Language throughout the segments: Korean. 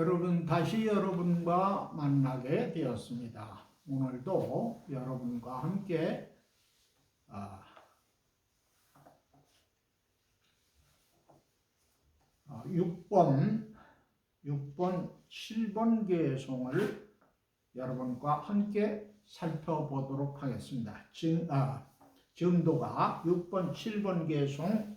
여러분, 다시 여러분과 만나게 되었습니다. 오늘도 여러분과 함께 6번, 7번 계송을 여러분과 함께 살펴보도록 하겠습니다. 정도가 6번, 7번 계송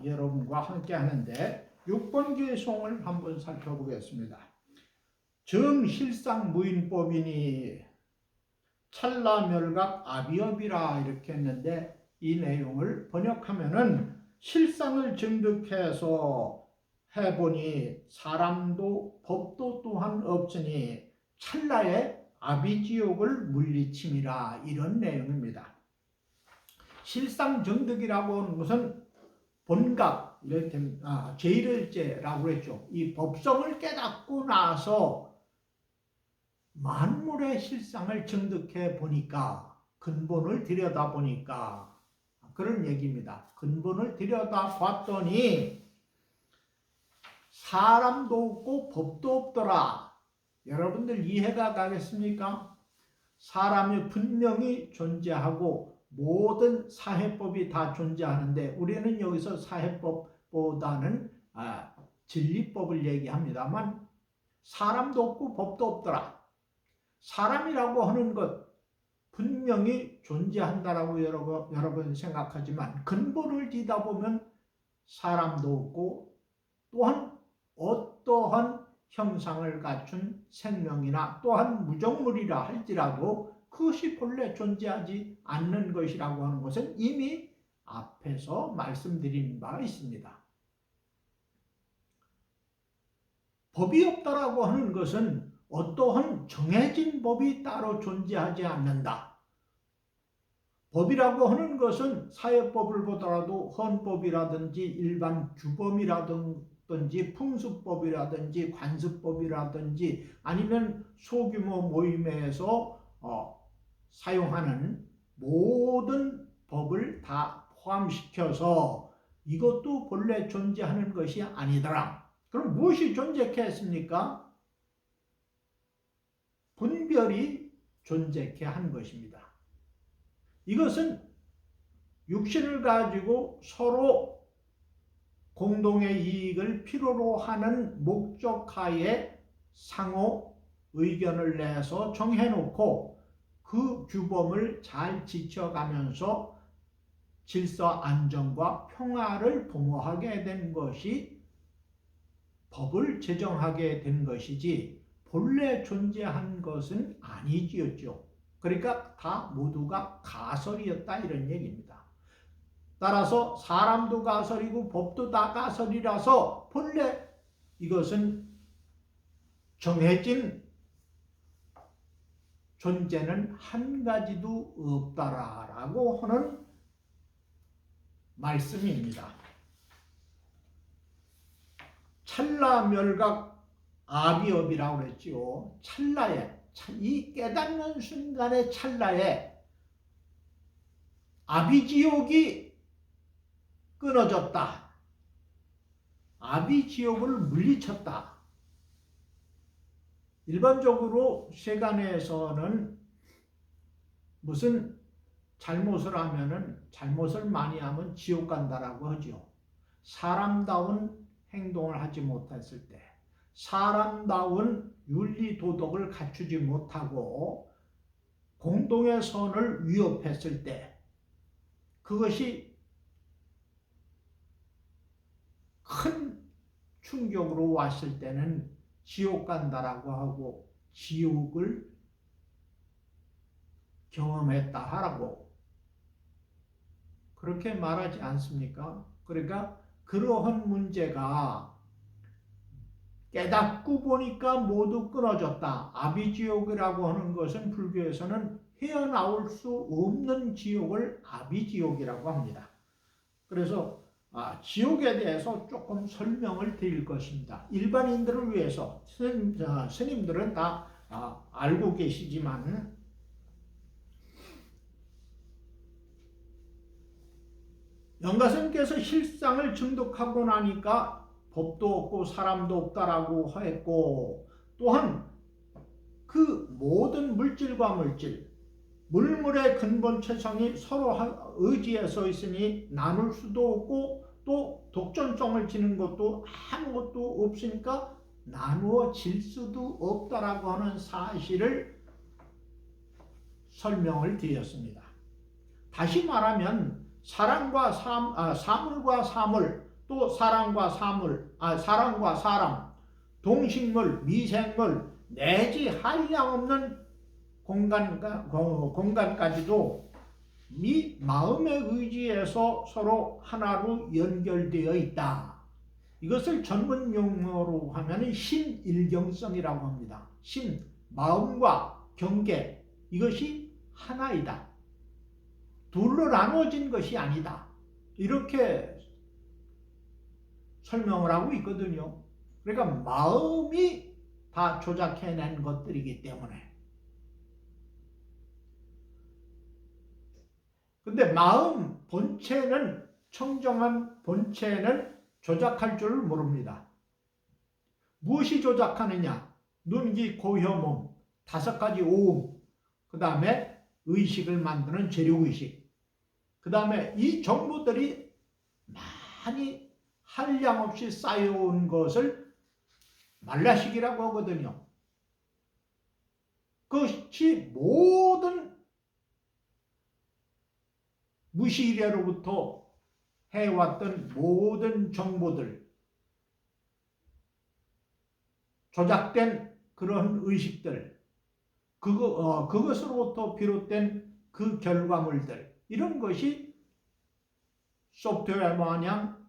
여러분과 함께 하는데 6번 계송을 한번 살펴보겠습니다. 정실상무인법이니 찰나멸각 아비업이라 이렇게 했는데, 이 내용을 번역하면은 실상을 증득해서 해보니 사람도 법도 또한 없으니 찰나에 아비지옥을 물리침이라, 이런 내용입니다. 실상 증득이라고 하는 것은 본각, 제1일제라고 했죠. 이 법성을 깨닫고 나서 만물의 실상을 증득해 보니까, 근본을 들여다보니까 그런 얘기입니다. 근본을 들여다봤더니 사람도 없고 법도 없더라. 여러분들 이해가 가겠습니까? 사람이 분명히 존재하고 모든 사회법이 다 존재하는데, 우리는 여기서 사회법보다는 진리법을 얘기합니다만, 사람도 없고 법도 없더라. 사람이라고 하는 것 분명히 존재한다라고 여러분 생각하지만, 근본을 뒤다 보면 사람도 없고 또한 어떠한 형상을 갖춘 생명이나 또한 무정물이라 할지라도 그것이 본래 존재하지 않는 것이라고 하는 것은 이미 앞에서 말씀드린 바 있습니다. 법이 없다라고 하는 것은 어떠한 정해진 법이 따로 존재하지 않는다. 법이라고 하는 것은 사회법을 보더라도 헌법이라든지 일반 규범이라든지 풍수법이라든지 관습법이라든지 아니면 소규모 모임에서 사용하는 모든 법을 다 포함시켜서 이것도 본래 존재하는 것이 아니더라. 그럼 무엇이 존재케 했습니까? 분별이 존재케 한 것입니다. 이것은 육신을 가지고 서로 공동의 이익을 필요로 하는 목적하에 상호 의견을 내서 정해놓고 그 규범을 잘 지켜가면서 질서 안정과 평화를 도모하게 된 것이 법을 제정하게 된 것이지 본래 존재한 것은 아니지였죠. 그러니까 다 모두가 가설이었다, 이런 얘기입니다. 따라서 사람도 가설이고 법도 다 가설이라서 본래 이것은 정해진 존재는 한 가지도 없다라고 하는 말씀입니다. 찰나멸각 아비업이라고 그랬지요. 찰나에, 이 깨닫는 순간의 찰나에 아비지옥이 끊어졌다. 아비지옥을 물리쳤다. 일반적으로 세간에서는 무슨 잘못을 하면은, 잘못을 많이 하면 지옥 간다라고 하죠. 사람다운 행동을 하지 못했을 때, 사람다운 윤리 도덕을 갖추지 못하고 공동의 선을 위협했을 때, 그것이 큰 충격으로 왔을 때는 지옥 간다라고 하고 지옥을 경험했다 하라고 그렇게 말하지 않습니까? 그러니까 그러한 문제가 깨닫고 보니까 모두 끊어졌다. 아비지옥이라고 하는 것은 불교에서는 헤어나올 수 없는 지옥을 아비지옥이라고 합니다. 그래서 지옥에 대해서 조금 설명을 드릴 것입니다. 일반인들을 위해서, 스님들은 다 알고 계시지만, 영가스님께서 실상을 증득하고 나니까 법도 없고 사람도 없다라고 했고, 또한 그 모든 물질과 물질, 물물의 근본 체성이 서로 의지에 서 있으니 나눌 수도 없고 또 독점성을 지는 것도 아무것도 없으니까 나누어질 수도 없다라고 하는 사실을 설명을 드렸습니다. 다시 말하면 사물과 사물, 또 사람과 사람, 동식물, 미생물 내지 한량없는 공간까지도 이 마음의 의지에서 서로 하나로 연결되어 있다. 이것을 전문 용어로 하면 신일경성이라고 합니다. 신, 마음과 경계, 이것이 하나이다. 둘로 나눠진 것이 아니다. 이렇게 설명을 하고 있거든요. 그러니까 마음이 다 조작해낸 것들이기 때문에. 근데 마음 본체는, 청정한 본체는 조작할 줄 모릅니다. 무엇이 조작하느냐? 눈, 귀, 코, 혀, 몸, 5가지 오음, 그 다음에 의식을 만드는 재료의식, 그 다음에 이 정보들이 많이 한량없이 쌓여온 것을 말라식이라고 하거든요. 그것이 모든 무시이래로부터 해왔던 모든 정보들, 조작된 그런 의식들, 그것으로부터 비롯된 그 결과물들, 이런 것이 소프트웨어 마냥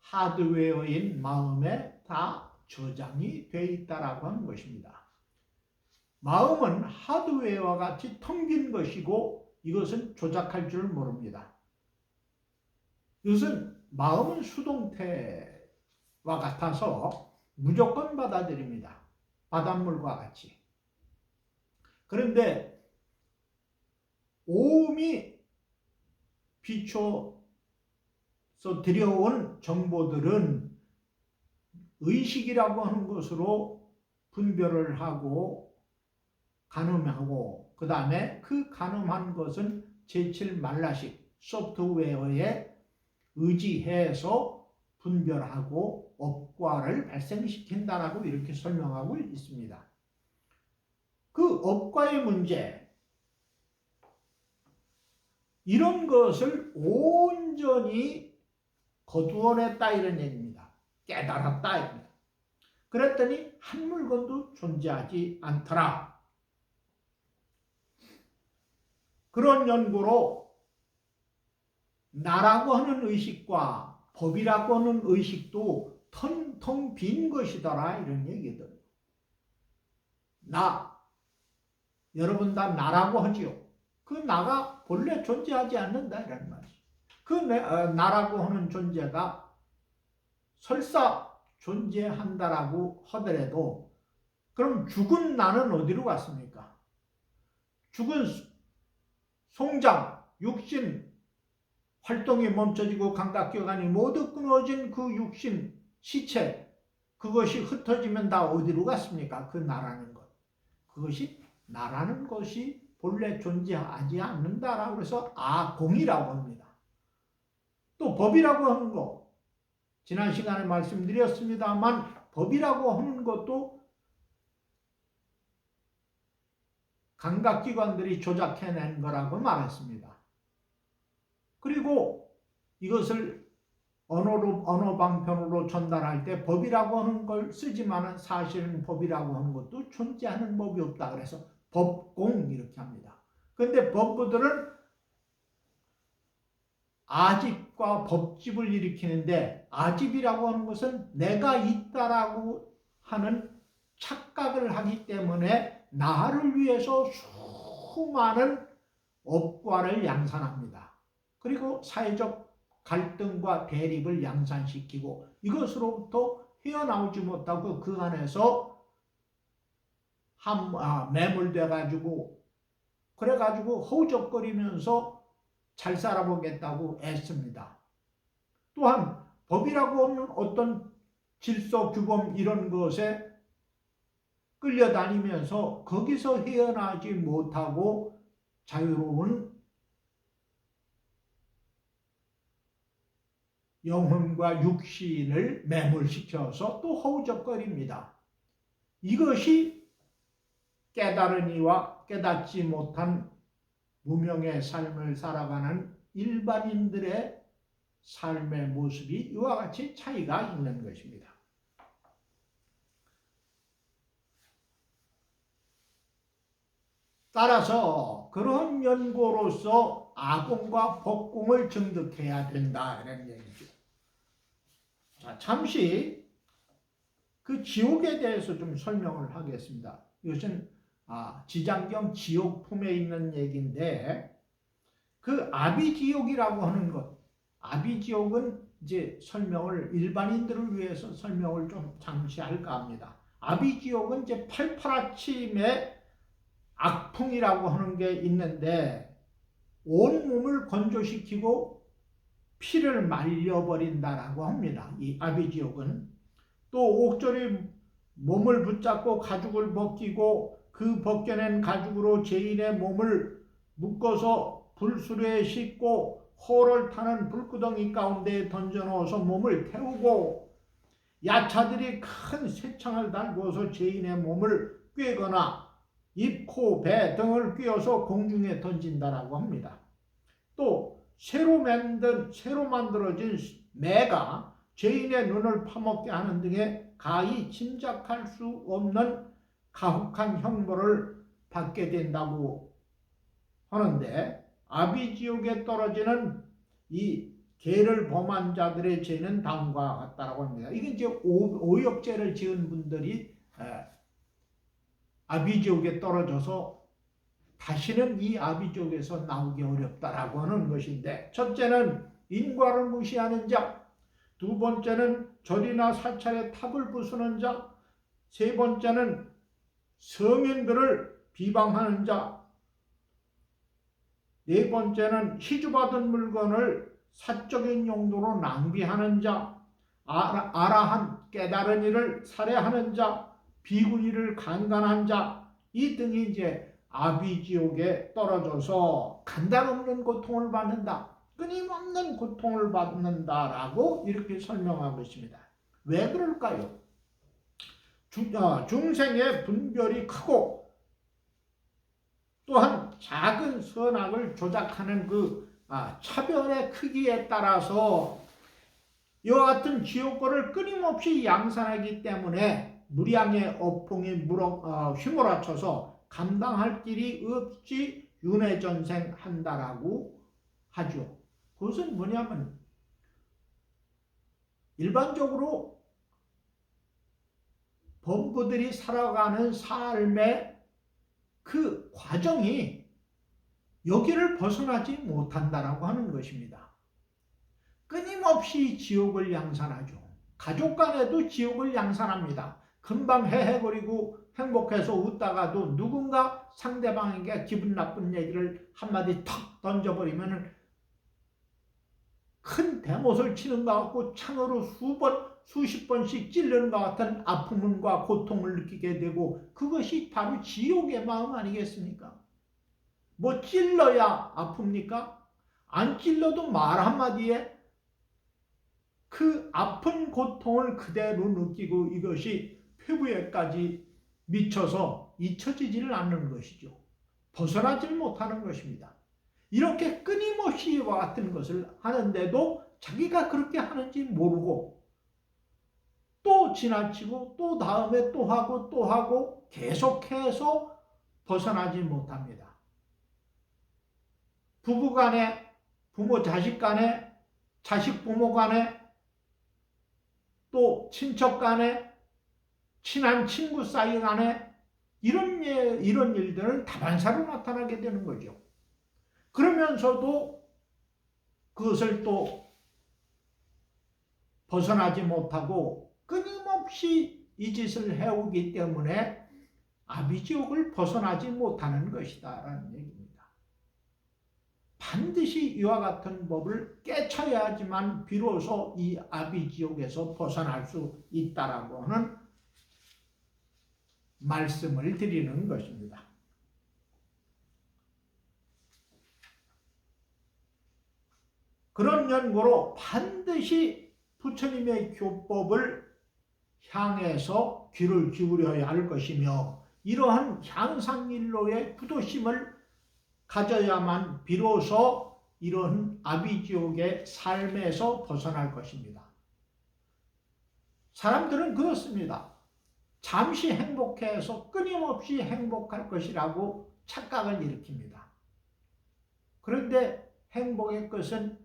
하드웨어인 마음에 다 저장이 되어 있다라고 하는 것입니다. 마음은 하드웨어와 같이 텅 빈 것이고 이것은 조작할 줄 모릅니다. 이것은 마음은 수동태와 같아서 무조건 받아들입니다. 바닷물과 같이. 그런데 오음이 비춰서 들여온 정보들은 의식이라고 하는 것으로 분별을 하고 가늠하고, 그 다음에 그 가늠한 것은 제7말라식 소프트웨어에 의지해서 분별하고 업과를 발생시킨다라고 이렇게 설명하고 있습니다. 그 업과의 문제, 이런 것을 온전히 거두어냈다 이런 얘기입니다. 깨달았다 이겁니다. 그랬더니 한 물건도 존재하지 않더라. 그런 연구로 나라고 하는 의식과 법이라고 하는 의식도 텅텅 빈 것이더라 이런 얘기거든요. 나, 여러분 다 나라고 하지요. 그 나가 본래 존재하지 않는다 이런 말이죠. 그 나라고 하는 존재가 설사 존재한다라고 하더라도 그럼 죽은 나는 어디로 갔습니까? 죽은 송장, 육신, 활동이 멈춰지고 감각기관이 모두 끊어진 그 육신, 시체, 그것이 흩어지면 다 어디로 갔습니까? 그 나라는 것. 그것이 나라는 것이 본래 존재하지 않는다라고 해서 아공이라고 합니다. 또 법이라고 하는 거, 지난 시간에 말씀드렸습니다만 법이라고 하는 것도 감각기관들이 조작해낸 거라고 말했습니다. 그리고 이것을 언어 방편으로 전달할 때 법이라고 하는 걸 쓰지만은 사실은 법이라고 하는 것도 존재하는 법이 없다. 그래서 법공 이렇게 합니다. 그런데 법부들은 아집과 법집을 일으키는데, 아집이라고 하는 것은 내가 있다라고 하는 착각을 하기 때문에 나를 위해서 수많은 업과를 양산합니다. 그리고 사회적 갈등과 대립을 양산시키고 이것으로부터 헤어나오지 못하고 그 안에서 매몰돼 가지고 그래가지고 허우적거리면서 잘 살아보겠다고 애씁니다. 또한 법이라고 하는 어떤 질서, 규범 이런 것에 끌려다니면서 거기서 헤어나지 못하고 자유로운 영혼과 육신을 매몰시켜서 또 허우적거립니다. 이것이 깨달은 이와 깨닫지 못한 무명의 삶을 살아가는 일반인들의 삶의 모습이 이와 같이 차이가 있는 것입니다. 따라서 그런 연고로서 아공과 법공을 증득해야 된다 이런 얘기죠. 자, 잠시 그 지옥에 대해서 좀 설명을 하겠습니다. 이것은 지장경 지옥품에 있는 얘기인데 그 아비지옥이라고 하는 것, 아비지옥은 이제 설명을 일반인들을 위해서 설명을 좀 잠시 할까 합니다. 아비지옥은 이제 팔팔아침의 악풍이라고 하는 게 있는데 온 몸을 건조시키고 피를 말려버린다라고 합니다. 이 아비지옥은 또 옥졸이 몸을 붙잡고 가죽을 벗기고 그 벗겨낸 가죽으로 죄인의 몸을 묶어서 불수레에 싣고 호를 타는 불구덩이 가운데 던져넣어서 몸을 태우고 야차들이 큰 쇠창을 달고서 죄인의 몸을 꿰거나 입, 코, 배 등을 꿰어서 공중에 던진다라고 합니다. 또 새로 만들어진 매가 죄인의 눈을 파먹게 하는 등의 가히 짐작할 수 없는 가혹한 형벌을 받게 된다고 하는데 아비지옥에 떨어지는 이 죄를 범한 자들의 죄는 다음과 같다라고 합니다. 이게 이제 오역죄를 지은 분들이 아비지옥에 떨어져서 다시는 이 아비지옥에서 나오기 어렵다라고 하는 것인데, 첫째는 인과를 무시하는 자, 두 번째는 절이나 사찰에 탑을 부수는 자, 세 번째는 성인들을 비방하는 자, 네 번째는 희주받은 물건을 사적인 용도로 낭비하는 자, 아라한 깨달은 이를 살해하는 자, 비구니를 강간한 자, 이 등이 이제 아비지옥에 떨어져서 간단없는 고통을 받는다, 끊임없는 고통을 받는다라고 이렇게 설명하고 있습니다. 왜 그럴까요? 중생의 분별이 크고 또한 작은 선악을 조작하는 그 차별의 크기에 따라서 이와 같은 지옥고를 끊임없이 양산하기 때문에 무량의 업풍이 휘몰아쳐서 감당할 길이 없이 윤회전생한다라고 하죠. 그것은 뭐냐면 일반적으로 범부들이 살아가는 삶의 그 과정이 여기를 벗어나지 못한다라고 하는 것입니다. 끊임없이 지옥을 양산하죠. 가족 간에도 지옥을 양산합니다. 금방 헤헤거리고 행복해서 웃다가도 누군가 상대방에게 기분 나쁜 얘기를 한마디 턱 던져버리면 큰 대못을 치는 것 같고 창으로 수십 번씩 찔르는 것 같은 아픔과 고통을 느끼게 되고, 그것이 바로 지옥의 마음 아니겠습니까? 뭐 찔러야 아픕니까? 안 찔러도 말 한마디에 그 아픈 고통을 그대로 느끼고 이것이 폐부에까지 미쳐서 잊혀지지를 않는 것이죠. 벗어나질 못하는 것입니다. 이렇게 끊임없이 이와 같은 것을 하는데도 자기가 그렇게 하는지 모르고 또 지나치고 또 다음에 또 하고 계속해서 벗어나지 못합니다. 부부 간에, 부모 자식 간에, 자식 부모 간에, 또 친척 간에, 친한 친구 사이 간에 이런 일들은 다반사로 나타나게 되는 거죠. 그러면서도 그것을 또 벗어나지 못하고 끊임없이 이 짓을 해오기 때문에 아비지옥을 벗어나지 못하는 것이다 라는 얘기입니다. 반드시 이와 같은 법을 깨쳐야지만 비로소 이 아비지옥에서 벗어날 수 있다라고 하는 말씀을 드리는 것입니다. 그런 연고로 반드시 부처님의 교법을 향해서 귀를 기울여야 할 것이며 이러한 향상일로의 부도심을 가져야만 비로소 이런 아비지옥의 삶에서 벗어날 것입니다. 사람들은 그렇습니다. 잠시 행복해서 끊임없이 행복할 것이라고 착각을 일으킵니다. 그런데 행복의 끝은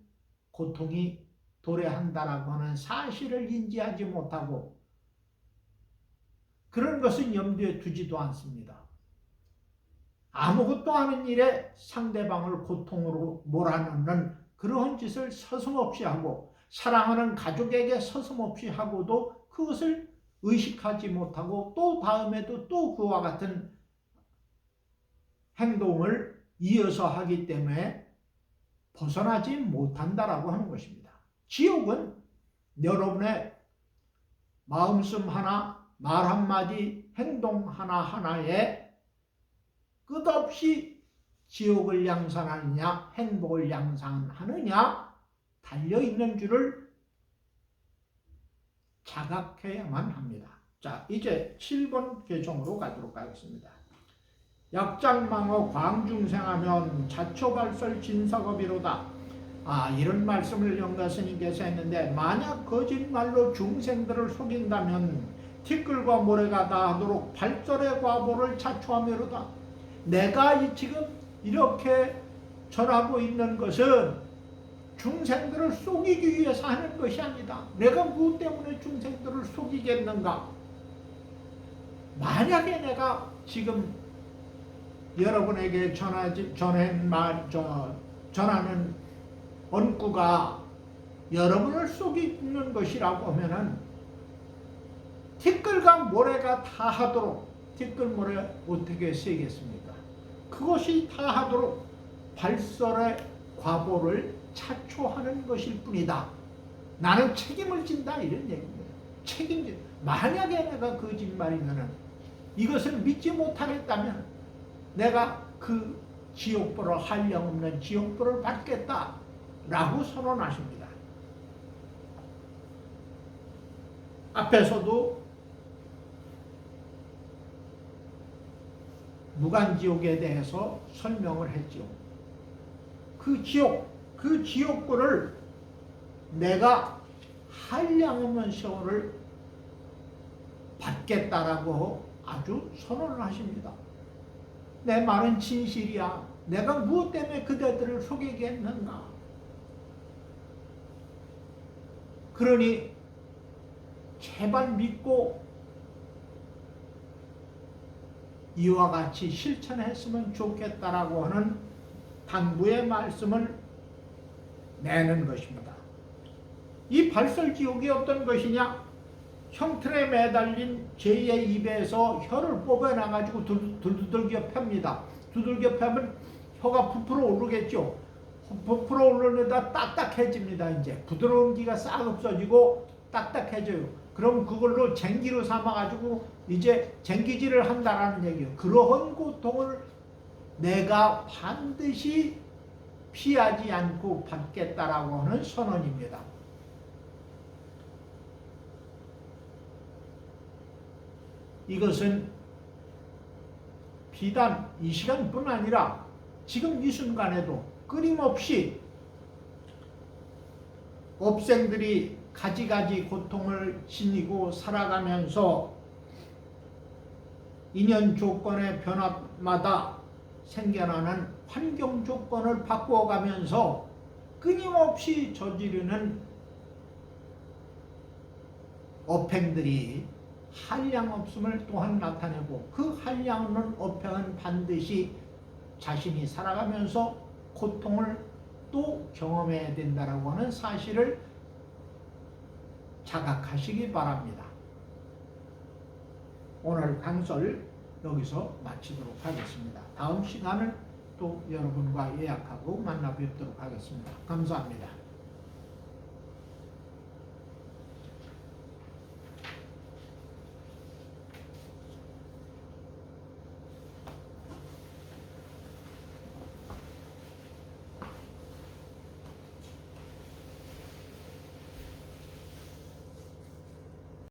고통이 도래한다라고 하는 사실을 인지하지 못하고 그런 것은 염두에 두지도 않습니다. 아무것도 아닌 일에 상대방을 고통으로 몰아넣는 그러한 짓을 서슴없이 하고 사랑하는 가족에게 서슴없이 하고도 그것을 의식하지 못하고 또 다음에도 또 그와 같은 행동을 이어서 하기 때문에 벗어나지 못한다라고 하는 것입니다. 지옥은 여러분의 마음씀 하나, 말 한마디, 행동 하나하나에 끝없이 지옥을 양산하느냐 행복을 양산하느냐 달려있는 줄을 자각해야만 합니다. 자, 이제 7번 개정으로 가도록 하겠습니다. 약장망어 광중생하면 자초발설 진사겁이로다. 이런 말씀을 영가스님께서 했는데 만약 거짓말로 중생들을 속인다면 티끌과 모래가 다 하도록 발설의 과보를 자초하며로다. 내가 지금 이렇게 전하고 있는 것은 중생들을 속이기 위해서 하는 것이 아니다. 내가 무엇 때문에 중생들을 속이겠는가? 만약에 내가 지금 여러분에게 전하는 언구가 여러분을 속이는 것이라고 하면은 티끌과 모래가 다 하도록 티끌 모래 어떻게 세겠습니까? 그것이 다 하도록 발설의 과보를 자초하는 것일 뿐이다. 나는 책임을 진다 이런 얘기입니다. 책임질. 만약에 내가 거짓말이면은 이것을 믿지 못하겠다면 내가 그 지옥불을 한량없는 지옥불을 받겠다라고 선언하십니다. 앞에서도 무간지옥에 대해서 설명을 했죠. 그 지옥불을 내가 한량없는 세월을 받겠다라고 아주 선언을 하십니다. 내 말은 진실이야. 내가 무엇 때문에 그대들을 속이겠는가? 그러니 제발 믿고 이와 같이 실천했으면 좋겠다라고 하는 당부의 말씀을 내는 것입니다. 이 발설지옥이 어떤 것이냐? 형틀에 매달린 제2의 입에서 혀를 뽑아놔가지고 두들겨 팹니다. 두들겨 펴면 혀가 부풀어 오르겠죠. 부풀어 오르려다 딱딱해집니다. 이제 부드러운 기가 싹 없어지고 딱딱해져요. 그럼 그걸로 쟁기로 삼아가지고 이제 쟁기질을 한다라는 얘기예요. 그러한 고통을 내가 반드시 피하지 않고 받겠다라고 하는 선언입니다. 이것은 비단 이 시간뿐 아니라 지금 이 순간에도 끊임없이 업생들이 가지가지 고통을 지니고 살아가면서 인연 조건의 변화마다 생겨나는 환경 조건을 바꾸어가면서 끊임없이 저지르는 업행들이 한량없음을 또한 나타내고 그 한량없는 업행은 반드시 자신이 살아가면서 고통을 또 경험해야 된다라고 하는 사실을 자각하시기 바랍니다. 오늘 강설 여기서 마치도록 하겠습니다. 다음 시간은 또 여러분과 예약하고 만나 뵙도록 하겠습니다. 감사합니다.